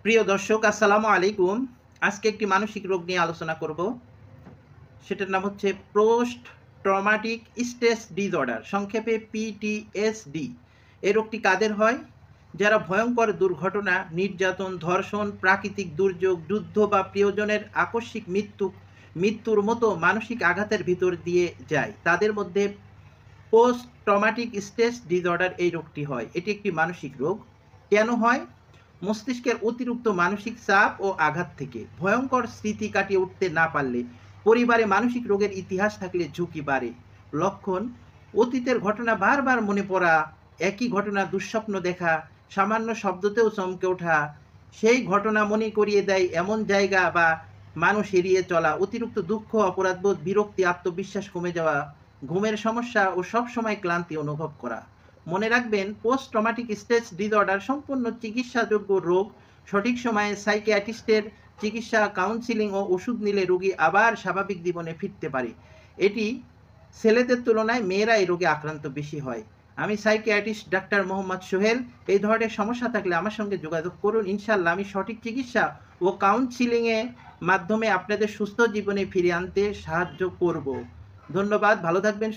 প্রিয় দর্শক, আসসালামু আলাইকুম। আজকে একটি মানসিক রোগ নিয়ে আলোচনা করব। সেটার নাম হচ্ছে পোস্ট ট্রমাটিক স্ট্রেস ডিসঅর্ডার, সংক্ষেপে পিটিএসডি। এই রোগটি কাদের হয়? যারা ভয়ঙ্কর দুর্ঘটনা, নির্যাতন, ধর্ষণ, প্রাকৃতিক দুর্যোগ, যুদ্ধ বা প্রিয়জনের আকস্মিক মৃত্যুর মতো মানসিক আঘাতের ভিতর দিয়ে যায়, তাদের মধ্যে পোস্ট ট্রমাটিক স্ট্রেস ডিসঅর্ডার এই রোগটি হয়। এটি একটি মানসিক রোগ। কেন হয়? মস্তিষ্কের অতিরিক্ত মানসিক চাপ ও আঘাত থেকে, ভয়ঙ্কর স্মৃতি কাটিয়ে উঠতে না পারলে, পরিবারে মানসিক রোগের ইতিহাস থাকলে ঝুঁকি বাড়ে। লক্ষণ: অতীতের ঘটনা বারবার মনে পড়া, একই ঘটনা দুঃস্বপ্ন দেখা, সামান্য শব্দতেও চমকে ওঠা, সেই ঘটনা মনে করিয়ে দেয় এমন জায়গা বা মানুষ এড়িয়ে চলা, অতিরিক্ত দুঃখ, অপরাধবোধ, বিরক্তি, আত্মবিশ্বাস কমে যাওয়া, ঘুমের সমস্যা ও সবসময় ক্লান্তি অনুভব করা। মনে রাখবেন, পোস্ট ট্রমাটিক স্ট্রেস ডিসঅর্ডার সম্পূর্ণ চিকিৎসাযোগ্য রোগ। সঠিক সময়ে সাইকিয়াট্রিস্টের চিকিৎসা, কাউন্সিলিং ও ওষুধ নিলে রোগী আবার স্বাভাবিক জীবনে ফিরতে পারে। এটি ছেলেদের তুলনায় মেয়েরা এই রোগে আক্রান্ত বেশি হয়। আমি সাইকিয়াট্রিস্ট ডাক্তার মোহাম্মদ সোহেল। এই ধরনের সমস্যা থাকলে আমার সঙ্গে যোগাযোগ করুন। ইনশাল্লাহ আমি সঠিক চিকিৎসা ও কাউন্সিলিংয়ের মাধ্যমে আপনাদের সুস্থ জীবনে ফিরিয়ে আনতে সাহায্য করব। ধন্যবাদ, ভালো থাকবেন।